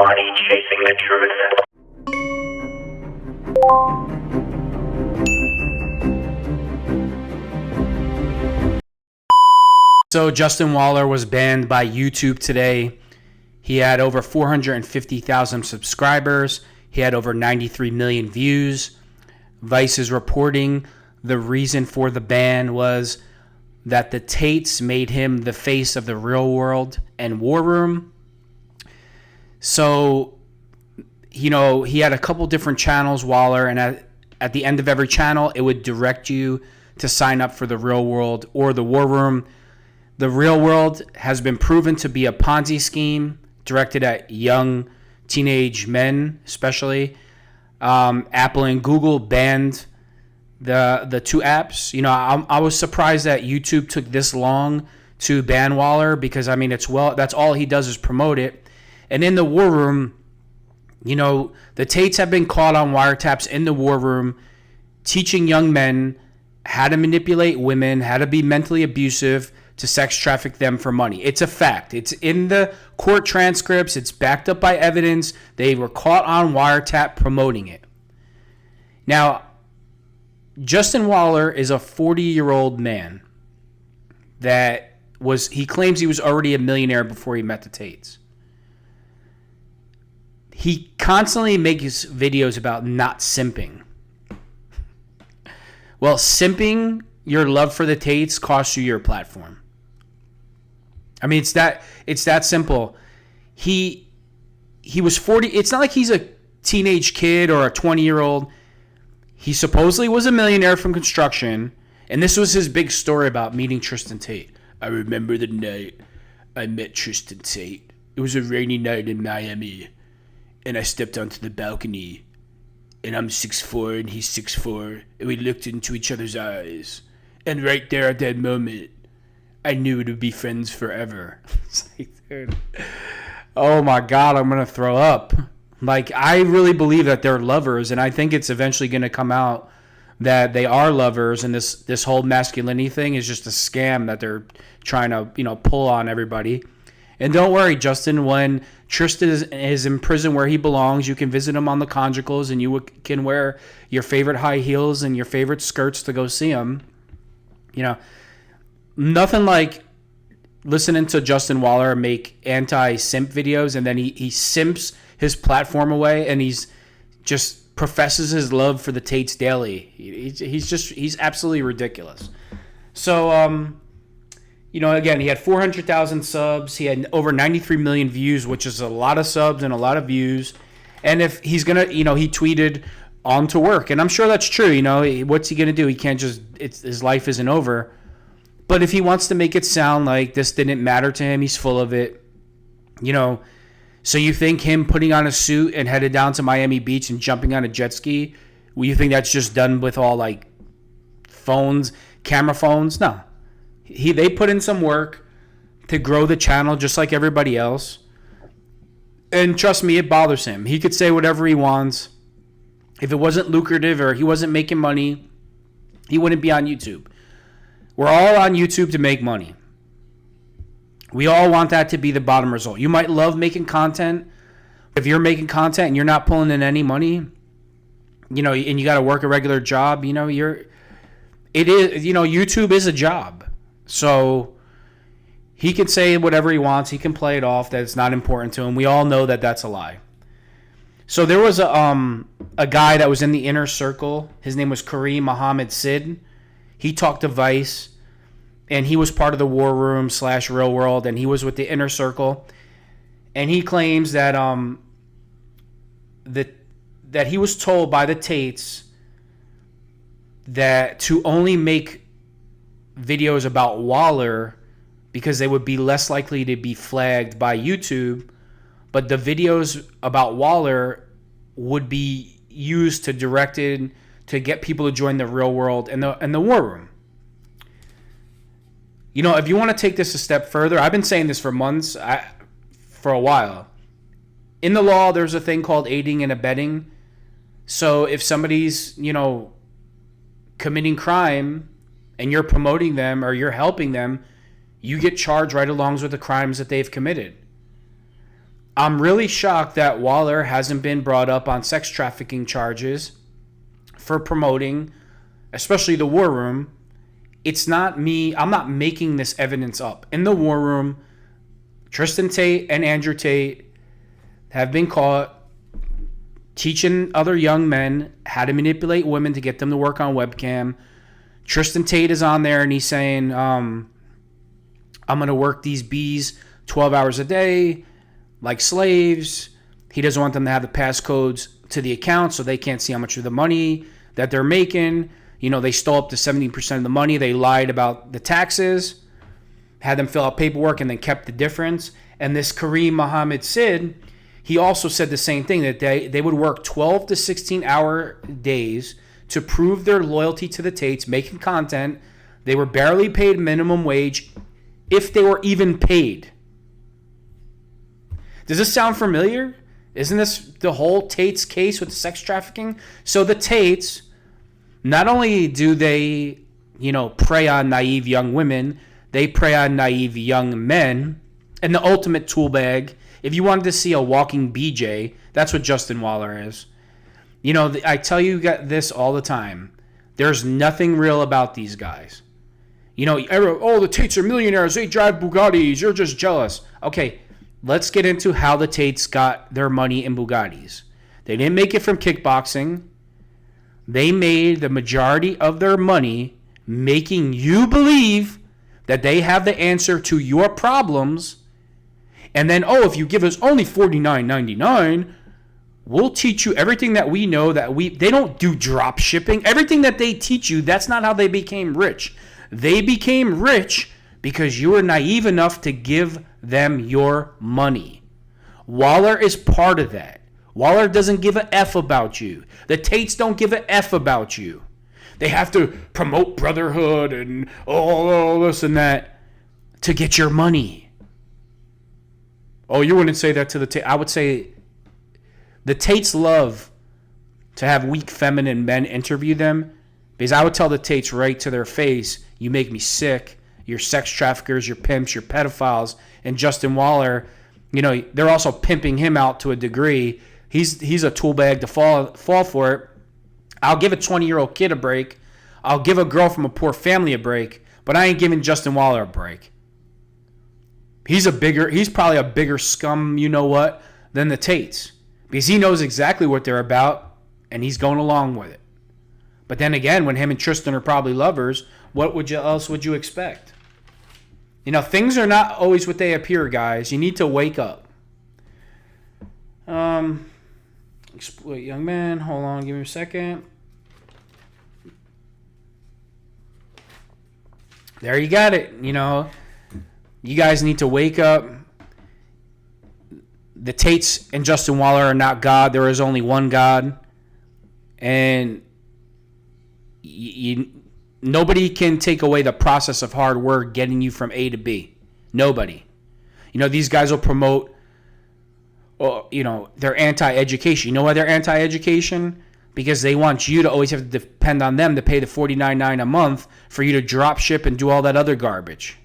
body chasing the truth. So Justin Waller was banned by YouTube today. He had over 450,000 subscribers. He had over 93 million views. Vice is reporting the reason for the ban was that the Tates made him the face of the Real World and War Room. So, he had a couple different channels, Waller, and at the end of every channel, it would direct you to sign up for the Real World or the War Room. The Real World has been proven to be a Ponzi scheme directed at young teenage men, especially. Apple and Google banned the two apps. I was surprised that YouTube took this long to ban Waller because, that's all he does is promote it. And in the War Room, the Tates have been caught on wiretaps in the War Room teaching young men how to manipulate women, how to be mentally abusive, to sex traffic them for money. It's a fact. It's in the court transcripts. It's backed up by evidence. They were caught on wiretap promoting it. Now, Justin Waller is a 40-year-old man he claims he was already a millionaire before he met the Tates. He constantly makes videos about not simping. Well, simping your love for the Tates costs you your platform. It's that simple. He was 40. It's not like he's a teenage kid or a 20-year-old. He supposedly was a millionaire from construction, and this was his big story about meeting Tristan Tate. I remember the night I met Tristan Tate. It was a rainy night in Miami, and I stepped onto the balcony, and I'm 6'4", and he's 6'4", and we looked into each other's eyes, and right there at that moment, I knew it would be friends forever. It's like, dude, oh my God, I'm going to throw up. I really believe that they're lovers, and I think it's eventually going to come out that they are lovers, and this whole masculinity thing is just a scam that they're trying to, pull on everybody. And don't worry, Justin, when Tristan is in prison where he belongs, you can visit him on the conjugals, and you can wear your favorite high heels and your favorite skirts to go see him. Nothing like listening to Justin Waller make anti-simp videos, and then he simps his platform away, and he's just professes his love for the Tates daily. He's absolutely ridiculous. So, again, he had 400,000 subs. He had over 93 million views, which is a lot of subs and a lot of views. And if he's going to, he tweeted on to work, and I'm sure that's true. What's he going to do? He can't his life isn't over. But if he wants to make it sound like this didn't matter to him, he's full of it. So you think him putting on a suit and headed down to Miami Beach and jumping on a jet ski, you think that's just done with all phones, camera phones? No. They put in some work to grow the channel just like everybody else. And trust me, it bothers him. He could say whatever he wants. If it wasn't lucrative or he wasn't making money, he wouldn't be on YouTube. We're all on YouTube to make money. We all want that to be the bottom result. You might love making content. If you're making content and you're not pulling in any money, and you got to work a regular job, YouTube is a job. So he can say whatever he wants. He can play it off that it's not important to him. We all know that that's a lie. So there was a guy that was in the inner circle. His name was Kareem Muhammad Sid. He talked to Vice, and he was part of the War Room / Real World, and he was with the inner circle. And he claims that that he was told by the Tates that to only make videos about Waller because they would be less likely to be flagged by YouTube, but the videos about Waller would be used to get people to join the Real World and the War Room. If you want to take this a step further, I've been saying this for months, for a while. In the law, there's a thing called aiding and abetting. So if somebody's, committing crime and you're promoting them or you're helping them, you get charged right along with the crimes that they've committed. I'm really shocked that Waller hasn't been brought up on sex trafficking charges for promoting, especially the War Room. It's not me. I'm not making this evidence up. In the War Room, Tristan Tate and Andrew Tate have been caught teaching other young men how to manipulate women to get them to work on webcam. Tristan Tate is on there and he's saying, I'm going to work these bees 12 hours a day like slaves. He doesn't want them to have the passcodes to the account so they can't see how much of the money that they're making. You know, they stole up to 70% of the money. They lied about the taxes, had them fill out paperwork, and then kept the difference. And this Kareem Mohammed Sid, he also said the same thing, that they would work 12 to 16-hour days to prove their loyalty to the Tates, making content. They were barely paid minimum wage, if they were even paid. Does this sound familiar? Isn't this the whole Tates case with the sex trafficking? So the Tates, not only do they, prey on naive young women, they prey on naive young men. And the ultimate tool bag, if you wanted to see a walking BJ, that's what Justin Waller is. I tell you this all the time. There's nothing real about these guys. The Tates are millionaires. They drive Bugattis. You're just jealous. Okay, let's get into how the Tates got their money in Bugattis. They didn't make it from kickboxing. They made the majority of their money making you believe that they have the answer to your problems. And then, if you give us only $49.99, we'll teach you everything that we know they don't do drop shipping. Everything that they teach you, that's not how they became rich. They became rich because you were naive enough to give them your money. Waller is part of that. Waller doesn't give a F about you. The Tates don't give a F about you. They have to promote brotherhood and all this and that to get your money. Oh, you wouldn't say that to the Tates. I would say the Tates love to have weak feminine men interview them, because I would tell the Tates right to their face, you make me sick. You're sex traffickers, you're pimps, you're pedophiles. And Justin Waller, they're also pimping him out to a degree. He's a tool bag to fall for it. I'll give a 20-year-old kid a break. I'll give a girl from a poor family a break, but I ain't giving Justin Waller a break. He's probably a bigger scum, than the Tates, because he knows exactly what they're about and he's going along with it. But then again, when him and Tristan are probably lovers, what else would you expect? Things are not always what they appear, guys. You need to wake up. Exploit young man. Hold on, give me a second. There you got it. You guys need to wake up. The Tates and Justin Waller are not God. There is only one God. And nobody can take away the process of hard work getting you from A to B. Nobody. These guys will promote, they're anti-education. You know why they're anti-education? Because they want you to always have to depend on them to pay the $49.9 a month for you to drop ship and do all that other garbage.